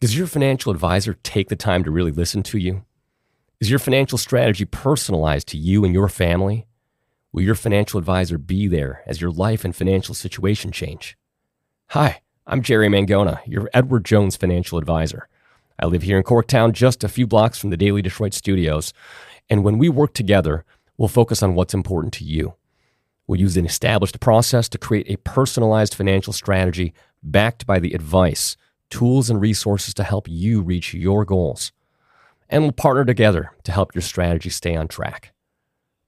Does your financial advisor take the time to really listen to you? Is your financial strategy personalized to you and your family? Will your financial advisor be there as your life and financial situation change? Hi, I'm Jerry Mangona, your Edward Jones financial advisor. I live here in Corktown, just a few blocks from the Daily Detroit studios. And when we work together, we'll focus on what's important to you. We'll use an established process to create a personalized financial strategy backed by the advice, tools, and resources to help you reach your goals. And we'll partner together to help your strategy stay on track.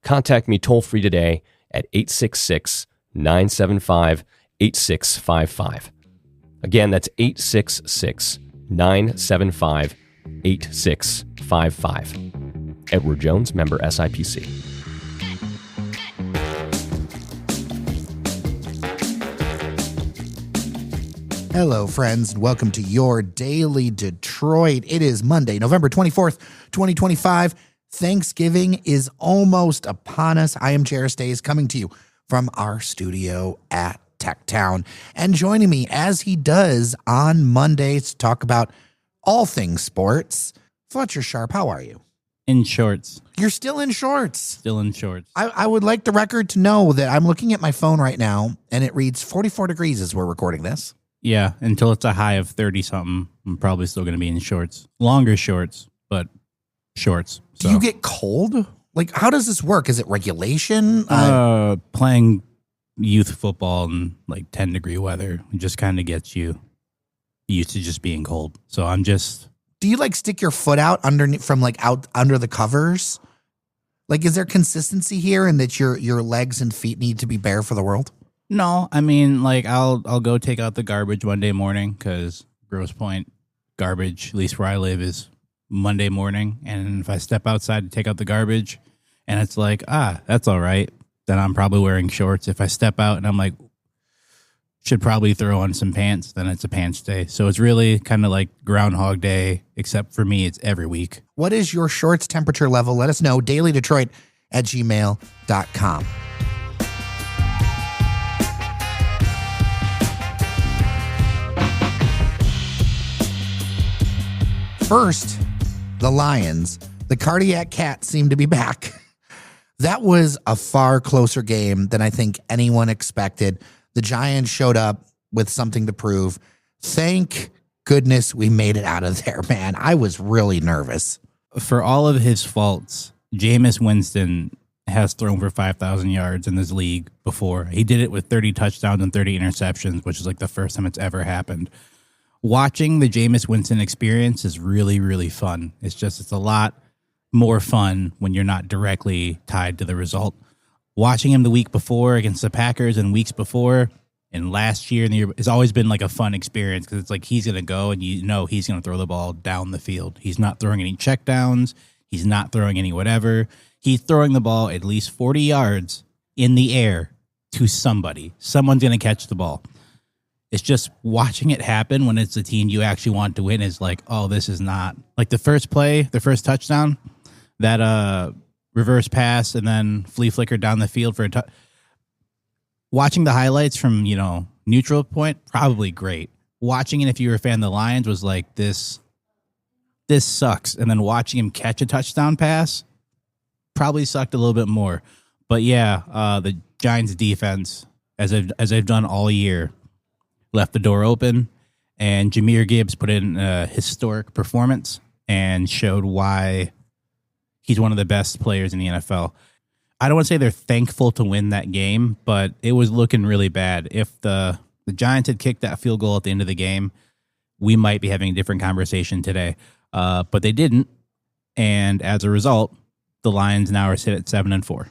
Contact me toll-free today at 866-975-8655. Again, that's 866-975-8655. Edward Jones, member SIPC. Hello, friends, and welcome to your Daily Detroit. It is Monday, November 24th, 2025. Thanksgiving is almost upon us. I am Jared Stays, coming to you from our studio at Techtown. And joining me, as he does on Mondays, to talk about all things sports, Fletcher Sharp, how are you? In shorts. You're still in shorts. Still in shorts. I would like the record to know that I'm looking at my phone right now, and it reads 44 degrees as we're recording this. Yeah, until it's a high of 30-something, I'm probably still going to be in shorts. Longer shorts, but shorts. So. Do you get cold? Like, how does this work? Is it regulation? Playing youth football in like 10-degree weather just kind of gets you used to just being cold. So I'm just... Do you like stick your foot out underneath from like out under the covers? Like, is there consistency here in that your legs and feet need to be bare for the world? No, I mean, like, I'll go take out the garbage Monday morning because Grosse Pointe garbage, at least where I live, is Monday morning. And if I step outside to take out the garbage and it's like, that's all right, then I'm probably wearing shorts. If I step out and I'm like, should probably throw on some pants, then it's a pants day. So it's really kind of like Groundhog Day, except for me, it's every week. What is your shorts temperature level? Let us know. dailydetroit@gmail.com. First, the Lions. The cardiac cat seemed to be back. That was a far closer game than I think anyone expected. The Giants showed up with something to prove. Thank goodness we made it out of there, man. I was really nervous. For all of his faults, Jameis Winston has thrown for 5,000 yards in this league before. He did it with 30 touchdowns and 30 interceptions, which is like the first time it's ever happened. Watching the Jameis Winston experience is really, really fun. It's a lot more fun when you're not directly tied to the result. Watching him the week before against the Packers and weeks before and last year and the year, it's always been like a fun experience because it's like he's going to go and you know he's going to throw the ball down the field. He's not throwing any checkdowns. He's not throwing any whatever. He's throwing the ball at least 40 yards in the air to somebody. Someone's going to catch the ball. It's just watching it happen when it's the team you actually want to win is like, oh, this is not like the first play, the first touchdown, that reverse pass and then flea flicker down the field for a watching the highlights from, neutral point, probably great. Watching it if you were a fan of the Lions was like, this sucks. And then watching him catch a touchdown pass probably sucked a little bit more. But yeah, the Giants defense, as I've done all year, left the door open, and Jamir Gibbs put in a historic performance and showed why he's one of the best players in the NFL. I don't want to say they're thankful to win that game, but it was looking really bad. If the Giants had kicked that field goal at the end of the game, we might be having a different conversation today. But they didn't, and as a result, the Lions now are sit at 7-4.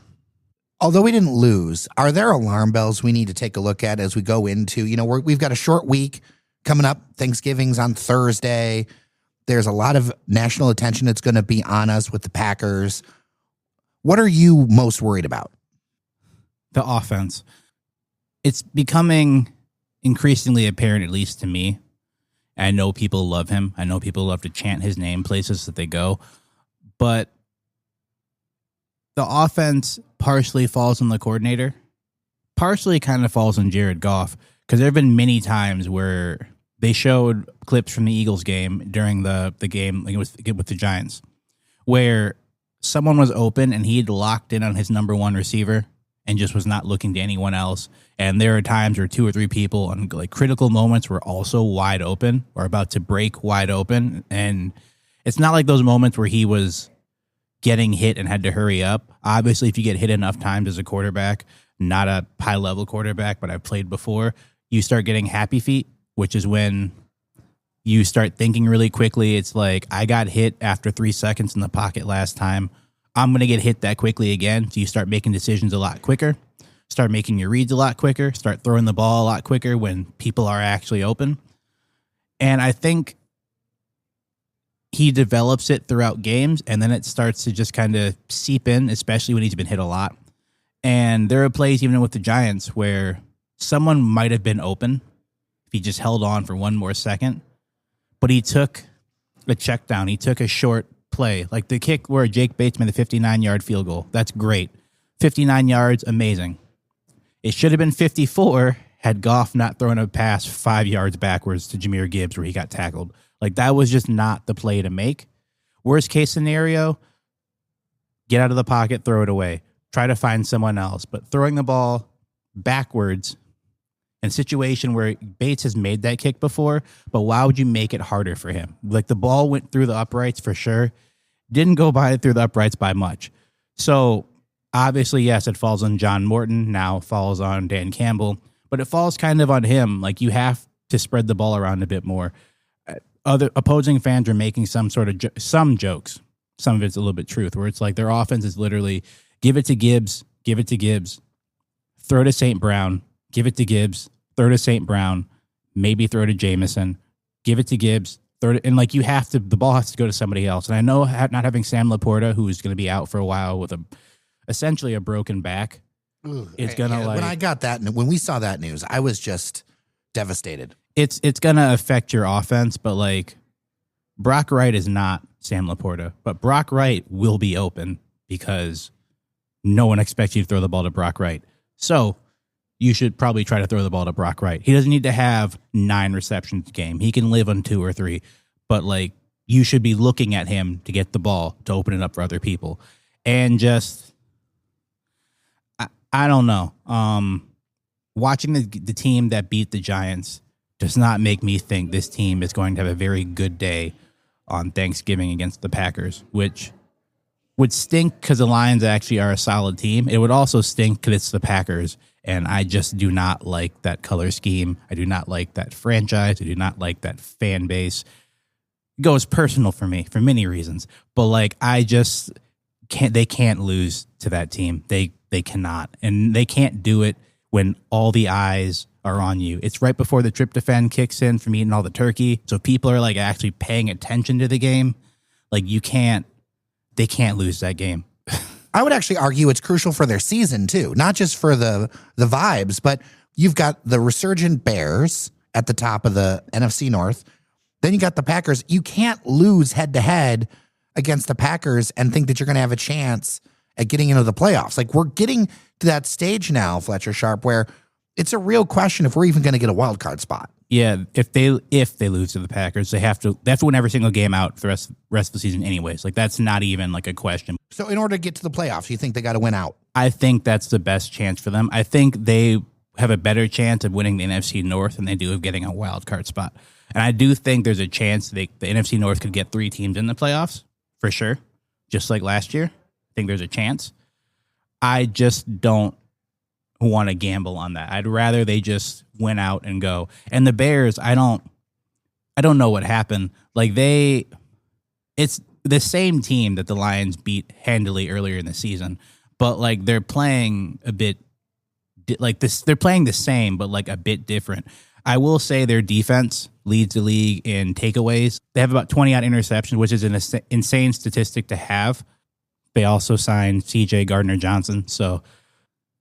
Although we didn't lose, are there alarm bells we need to take a look at as we go into, we've got a short week coming up. Thanksgiving's on Thursday. There's a lot of national attention that's going to be on us with the Packers. What are you most worried about? The offense. It's becoming increasingly apparent, at least to me. I know people love him. I know people love to chant his name places that they go. But the offense partially falls on the coordinator, partially kind of falls on Jared Goff, because there have been many times where They showed clips from the Eagles game during the game with the Giants, where someone was open and he'd locked in on his number one receiver and just was not looking to anyone else. And there are times where 2 or 3 people on like critical moments were also wide open or about to break wide open. And it's not like those moments where he was getting hit and had to hurry up. Obviously, if you get hit enough times as a quarterback, not a high-level quarterback, but I've played before, you start getting happy feet, which is when you start thinking really quickly. It's like, I got hit after 3 seconds in the pocket last time. I'm going to get hit that quickly again. So you start making decisions a lot quicker, start making your reads a lot quicker, start throwing the ball a lot quicker when people are actually open. And I think he develops it throughout games, and then it starts to just kind of seep in, especially when he's been hit a lot. And there are plays, even with the Giants, where someone might have been open if he just held on for one more second, but he took a check down. He took a short play, like the kick where Jake Bates made the 59-yard field goal. That's great. 59 yards, amazing. It should have been 54 had Goff not thrown a pass 5 yards backwards to Jamir Gibbs where he got tackled. Like, that was just not the play to make. Worst case scenario, get out of the pocket, throw it away. Try to find someone else. But throwing the ball backwards in a situation where Bates has made that kick before, but why would you make it harder for him? Like, the ball went through the uprights for sure. Didn't go by through the uprights by much. So, obviously, yes, it falls on John Morton. Now falls on Dan Campbell. But it falls kind of on him. Like, you have to spread the ball around a bit more. Other opposing fans are making some sort of some jokes. Some of it's a little bit truth, where it's like their offense is literally give it to Gibbs, throw to St. Brown, give it to Gibbs, throw to St. Brown, maybe throw to Jameson, give it to Gibbs, throw to, and like you have to, the ball has to go to somebody else. And I know not having Sam Laporta, who's going to be out for a while with essentially a broken back, it's going to when I got that, when we saw that news, I was just devastated. It's going to affect your offense, but like Brock Wright is not Sam Laporta, but Brock Wright will be open because no one expects you to throw the ball to Brock Wright. So you should probably try to throw the ball to Brock Wright. He doesn't need to have 9 receptions a game. He can live on 2 or 3, but like you should be looking at him to get the ball to open it up for other people. And just, I don't know. Watching the team that beat the Giants does not make me think this team is going to have a very good day on Thanksgiving against the Packers, which would stink because the Lions actually are a solid team. It would also stink because it's the Packers, and I just do not like that color scheme. I do not like that franchise. I do not like that fan base. It goes personal for me for many reasons, but like I just can't. They can't lose to that team. They cannot, and they can't do it when all the eyes are on you. It's right before the tryptophan kicks in from eating all the turkey. So people are like actually paying attention to the game. Like they can't lose that game. I would actually argue it's crucial for their season too, not just for the vibes, but you've got the resurgent Bears at the top of the NFC North. Then you got the Packers. You can't lose head to head against the Packers and think that you're going to have a chance at getting into the playoffs. Like we're getting to that stage now, Fletcher Sharp, where it's a real question if we're even going to get a wild card spot. Yeah, if they lose to the Packers, they have to win every single game out for the rest of the season anyways. Like that's not even like a question. So in order to get to the playoffs, you think they got to win out? I think that's the best chance for them. I think they have a better chance of winning the NFC North than they do of getting a wild card spot. And I do think there's a chance the NFC North could get 3 teams in the playoffs for sure, just like last year. I think there's a chance. I just don't want to gamble on that. I'd rather they just win out and go. And the Bears, I don't know what happened. Like it's the same team that the Lions beat handily earlier in the season, but like they're playing a bit like this. They're playing the same, but like a bit different. I will say their defense leads the league in takeaways. They have about 20 odd interceptions, which is an insane statistic to have. They also signed CJ Gardner-Johnson, so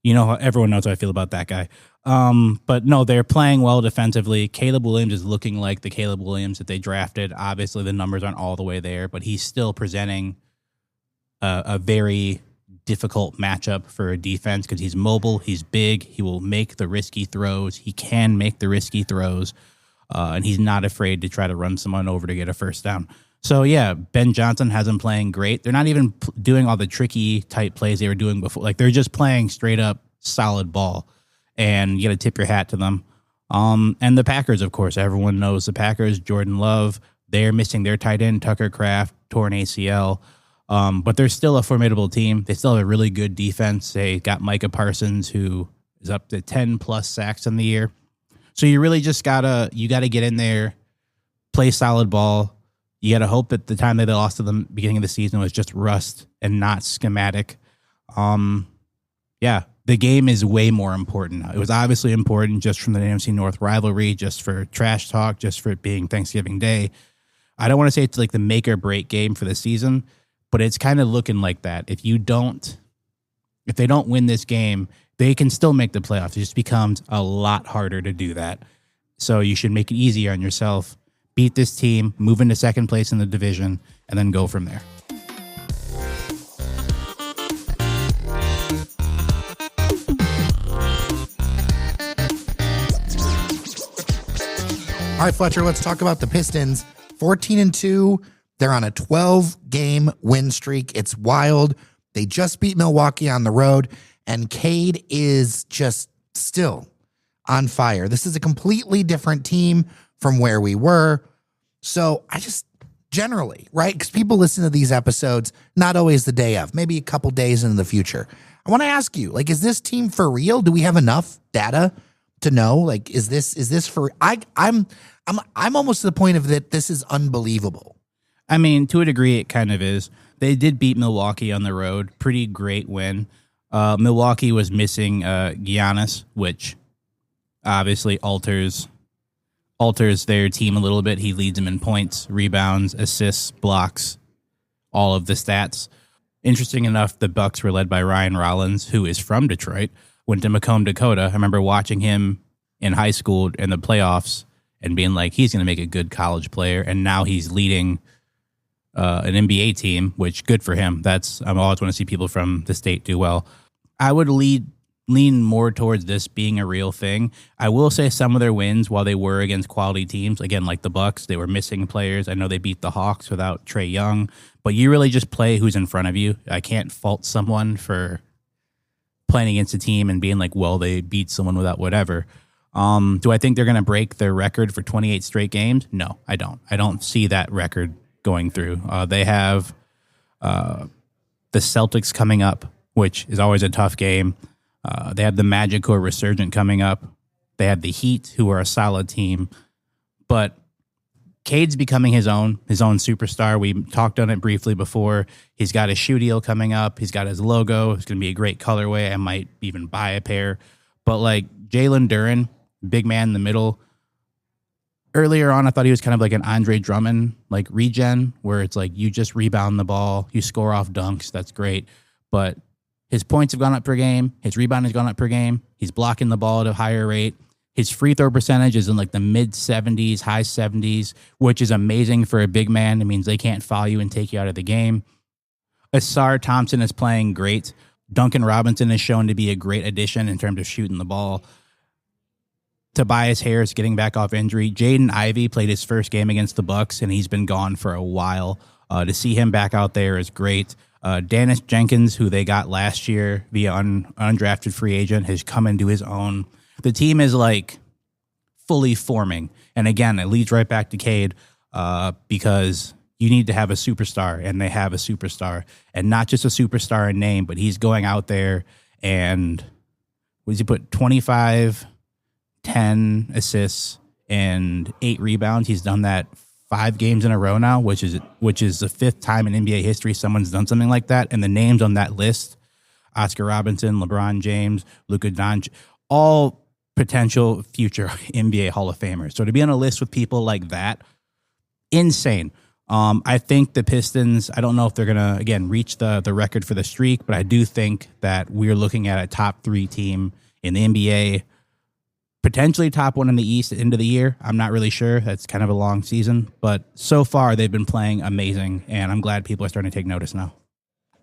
you know, everyone knows how I feel about that guy. But no, they're playing well defensively. Caleb Williams is looking like the Caleb Williams that they drafted. Obviously, the numbers aren't all the way there, but he's still presenting a very difficult matchup for a defense because he's mobile, he's big, he will make the risky throws. He can make the risky throws. and he's not afraid to try to run someone over to get a first down. So, yeah, Ben Johnson has them playing great. They're not even doing all the tricky type plays they were doing before. Like, they're just playing straight up solid ball, and you got to tip your hat to them. And the Packers, of course, everyone knows the Packers. Jordan Love, they're missing their tight end, Tucker Kraft, torn ACL. But they're still a formidable team. They still have a really good defense. They got Micah Parsons, who is up to 10-plus sacks in the year. So you really just got to get in there, play solid ball. You got to hope that the time that they lost to the beginning of the season was just rust and not schematic. Yeah, the game is way more important. It was obviously important just from the NFC North rivalry, just for trash talk, just for it being Thanksgiving Day. I don't want to say it's like the make or break game for the season, but it's kind of looking like that. If they don't win this game, they can still make the playoffs. It just becomes a lot harder to do that. So you should make it easier on yourself. Beat this team, move into second place in the division, and then go from there. All right, Fletcher, let's talk about the Pistons. 14-2. They're on a 12-game win streak. It's wild. They just beat Milwaukee on the road, and Cade is just still on fire. This is a completely different team from where we were. So I just generally, right? Because people listen to these episodes not always the day of, maybe a couple days into the future. I want to ask you, like, is this team for real? Do we have enough data to know? Like, is this for? I'm almost to the point of that. This is unbelievable. I mean, to a degree, it kind of is. They did beat Milwaukee on the road. Pretty great win. Milwaukee was missing Giannis, which obviously alters their team a little bit. He leads them in points, rebounds, assists, blocks, all of the stats. Interesting enough, the Bucks were led by Ryan Rollins, who is from Detroit, went to Macomb, Dakota. I remember watching him in high school in the playoffs and being like, he's going to make a good college player. And now he's leading an NBA team, which good for him. I always want to see people from the state do well. I would lean more towards this being a real thing. I will say some of their wins, while they were against quality teams, again, like the Bucks, they were missing players. I know they beat the Hawks without Trae Young, but you really just play who's in front of you. I can't fault someone for playing against a team and being like, well, they beat someone without whatever. Do I think they're going to break their record for 28 straight games? No, I don't. I don't see that record going through. They have the Celtics coming up, which is always a tough game. They have the Magic, who are resurgent, coming up. They have the Heat, who are a solid team. But Cade's becoming his own superstar. We talked on it briefly before. He's got his shoe deal coming up. He's got his logo. It's going to be a great colorway. I might even buy a pair. But like Jalen Duren, big man in the middle. Earlier on, I thought he was kind of like an Andre Drummond, like regen, where it's like you just rebound the ball, you score off dunks. That's great. But his points have gone up per game. His rebound has gone up per game. He's blocking the ball at a higher rate. His free throw percentage is in like the mid-70s, high 70s, which is amazing for a big man. It means they can't foul you and take you out of the game. Asar Thompson is playing great. Duncan Robinson is shown to be a great addition in terms of shooting the ball. Tobias Harris getting back off injury. Jaden Ivey played his first game against the Bucks, and he's been gone for a while. To see him back out there is great. Dennis Jenkins, who they got last year via undrafted free agent, has come into his own. The team is like fully forming. And again, it leads right back to Cade because you need to have a superstar, and they have a superstar. And not just a superstar in name, but he's going out there and what does he put? 25, 10 assists, and 8 rebounds. He's done that 5 games in a row now, which is the 5th time in NBA history someone's done something like that. And the names on that list, Oscar Robinson, LeBron James, Luka Doncic, all potential future NBA Hall of Famers. So to be on a list with people like that, insane. I think the Pistons, I don't know if they're going to, again, reach the record for the streak, but I do think that we're looking at a top 3 team in the NBA, potentially top 1 in the East at the end of the year. I'm not really sure. That's kind of a long season. But so far, they've been playing amazing, and I'm glad people are starting to take notice now.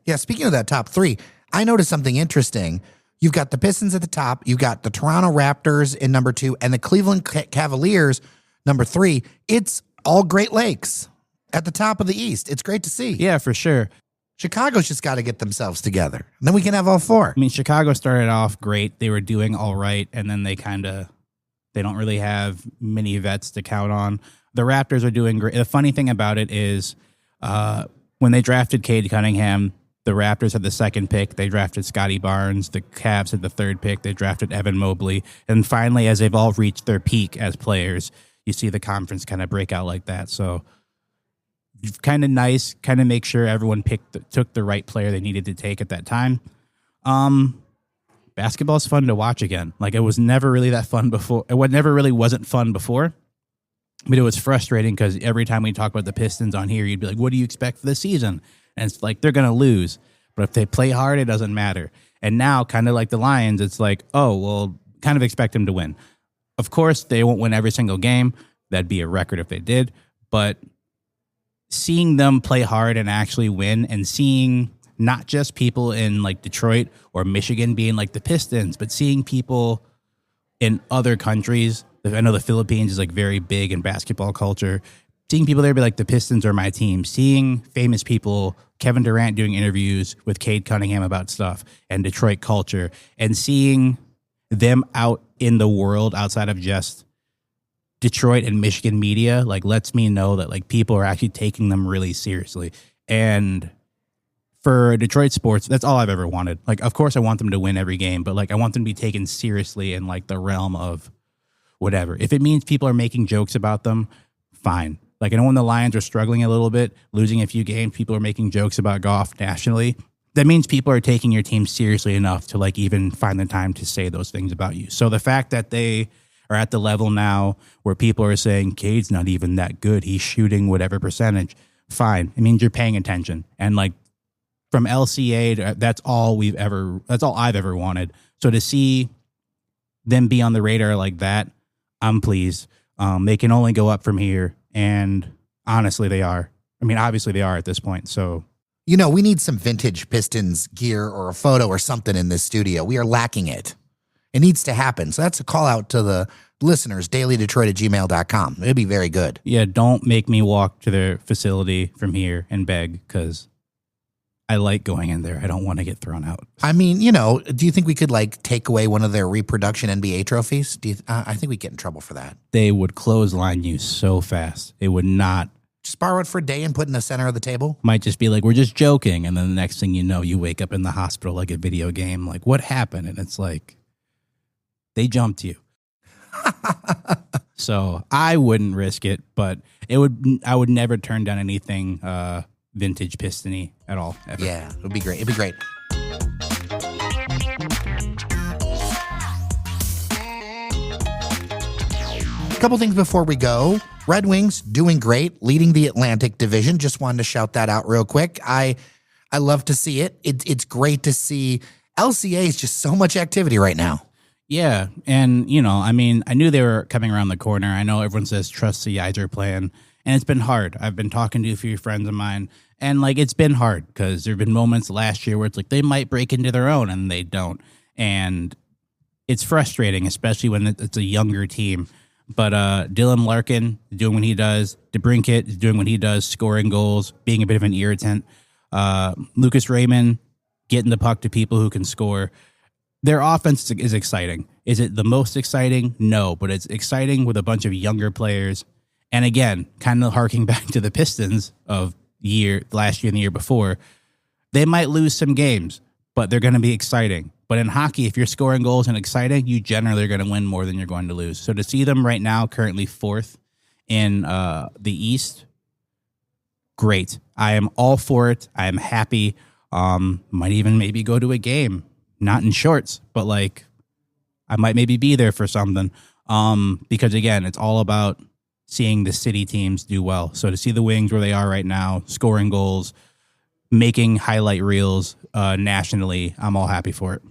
Yeah, speaking of that top 3, I noticed something interesting. You've got the Pistons at the top. You've got the Toronto Raptors in number 2, and the Cleveland Cavaliers Number 3, it's all Great Lakes at the top of the East. It's great to see. Yeah, for sure. Chicago's just got to get themselves together. And then we can have all 4. I mean, Chicago started off great. They were doing all right, and then they don't really have many vets to count on. The Raptors are doing great. The funny thing about it is when they drafted Cade Cunningham, the Raptors had the 2nd pick. They drafted Scotty Barnes. The Cavs had the 3rd pick. They drafted Evan Mobley. And finally, as they've all reached their peak as players, you see the conference kind of break out like that. So kind of nice, kind of make sure everyone took the right player they needed to take at that time. Basketball's fun to watch again. Like, it was never really that fun before. It never really wasn't fun before. But it was frustrating because every time we talk about the Pistons on here, you'd be like, what do you expect for the season? And it's like, they're going to lose. But if they play hard, it doesn't matter. And now, kind of like the Lions, it's like, oh, well, kind of expect them to win. Of course, they won't win every single game. That'd be a record if they did. But seeing them play hard and actually win, and seeing not just people in like Detroit or Michigan being like the Pistons, but seeing people in other countries. I know the Philippines is like very big in basketball culture. Seeing people there be like, the Pistons are my team. Seeing famous people, Kevin Durant doing interviews with Cade Cunningham about stuff and Detroit culture, and seeing them out in the world outside of just Detroit and Michigan media, like, lets me know that like people are actually taking them really seriously. And for Detroit sports, that's all I've ever wanted. Like, of course I want them to win every game, but like, I want them to be taken seriously in like the realm of whatever. If it means people are making jokes about them, fine. Like, I know when the Lions are struggling a little bit, losing a few games, people are making jokes about Goff nationally. That means people are taking your team seriously enough to like even find the time to say those things about you. So the fact that they are at the level now where people are saying Cade's not even that good, he's shooting whatever percentage, fine. It means you're paying attention. And like, from LCA, that's all I've ever wanted. So to see them be on the radar like that, I'm pleased. They can only go up from here. And honestly, they are. I mean, obviously they are at this point. So, you know, we need some vintage Pistons gear or a photo or something in this studio. We are lacking it. It needs to happen. So that's a call out to the listeners, dailydetroit@gmail.com. It'd be very good. Yeah, don't make me walk to their facility from here and beg, because I like going in there. I don't want to get thrown out. I mean, you know, do you think we could like take away one of their reproduction NBA trophies? I think we'd get in trouble for that. They would clothesline you so fast. It would not. Just borrow it for a day and put in the center of the table? Might just be like, we're just joking. And then the next thing you know, you wake up in the hospital like a video game. Like, what happened? And it's like, they jumped you. So I wouldn't risk it, but I would never turn down anything vintage Piston-y at all, ever. Yeah, it would be great. It'd be great. A couple things before we go. Red Wings doing great, leading the Atlantic Division. Just wanted to shout that out real quick. I love to see it. It's great to see. LCA is just so much activity right now. Yeah, and, you know, I mean, I knew they were coming around the corner. I know everyone says trust the Yzer plan, and it's been hard. I've been talking to a few friends of mine, and, like, it's been hard because there have been moments last year where it's like they might break into their own, and they don't. And it's frustrating, especially when it's a younger team. But Dylan Larkin doing what he does. DeBrincat is doing what he does, scoring goals, being a bit of an irritant. Lucas Raymond getting the puck to people who can score. Their offense is exciting. Is it the most exciting? No, but it's exciting with a bunch of younger players. And again, kind of harking back to the Pistons of last year and the year before, they might lose some games, but they're going to be exciting. But in hockey, if you're scoring goals and exciting, you generally are going to win more than you're going to lose. So to see them right now, currently 4th in the East, great. I am all for it. I am happy. Might even maybe go to a game. Not in shorts, but like I might maybe be there for something. Because again, it's all about seeing the city teams do well. So to see the Wings where they are right now, scoring goals, making highlight reels nationally, I'm all happy for it.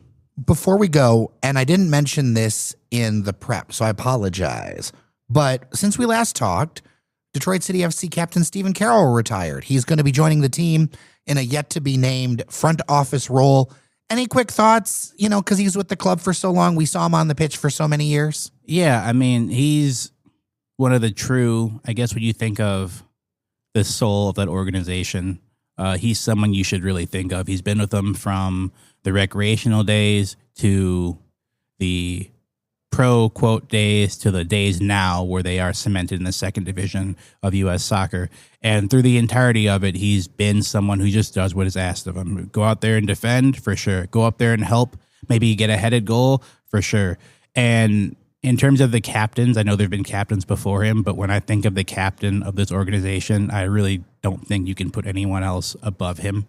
Before we go, and I didn't mention this in the prep, so I apologize, but since we last talked, Detroit City FC captain Stephen Carroll retired. He's going to be joining the team in a yet-to-be-named front office role. Any quick thoughts, you know, because he's with the club for so long. We saw him on the pitch for so many years. Yeah, I mean, he's one of the true, I guess when you think of the soul of that organization, he's someone you should really think of. He's been with them from the recreational days to the pro quote days to the days now where they are cemented in the second division of U.S. soccer. And through the entirety of it, he's been someone who just does what is asked of him. Go out there and defend, for sure. Go up there and help, maybe get a headed goal, for sure. And in terms of the captains, I know there have been captains before him, but when I think of the captain of this organization, I really don't think you can put anyone else above him.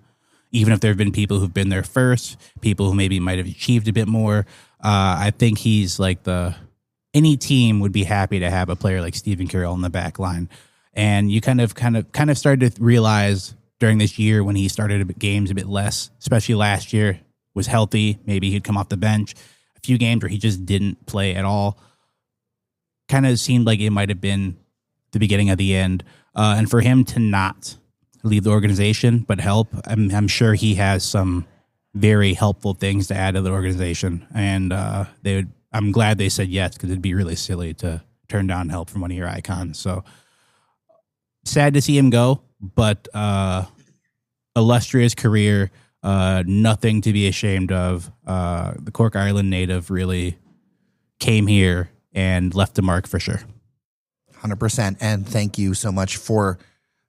Even if there have been people who've been there first, people who maybe might have achieved a bit more, I think he's like any team would be happy to have a player like Stephen Carroll in the back line. And you kind of started to realize during this year when he started games a bit less, especially last year, was healthy. Maybe he'd come off the bench. A few games where he just didn't play at all. Kind of seemed like it might have been the beginning of the end. And for him to not leave the organization but help, I'm sure he has some very helpful things to add to the organization. And I'm glad they said yes, because it'd be really silly to turn down help from one of your icons. So sad to see him go, but illustrious career, nothing to be ashamed of. The Cork Island native really came here and left a mark for sure. 100%. And thank you so much for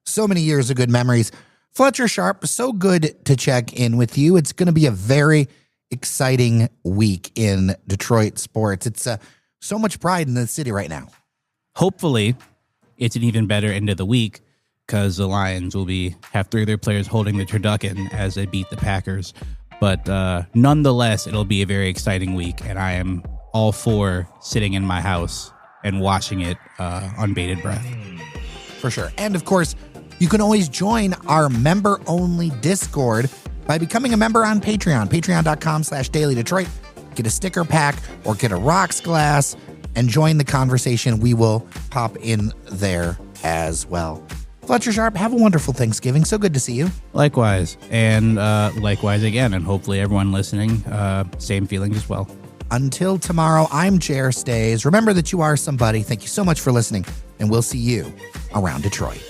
so many years of good memories. Fletcher Sharp, so good to check in with you. It's going to be a very exciting week in Detroit sports. It's so much pride in the city right now. Hopefully, it's an even better end of the week because the Lions will have three of their players holding the turducken as they beat the Packers. But nonetheless, it'll be a very exciting week, and I am all for sitting in my house and watching it on bated breath. For sure. And of course, you can always join our member-only Discord by becoming a member on Patreon, patreon.com/dailydetroit. Get a sticker pack or get a rocks glass and join the conversation. We will pop in there as well. Fletcher Sharp, have a wonderful Thanksgiving. So good to see you. Likewise. And likewise again. And hopefully everyone listening, same feelings as well. Until tomorrow, I'm Jer Stays. Remember that you are somebody. Thank you so much for listening, and we'll see you around Detroit.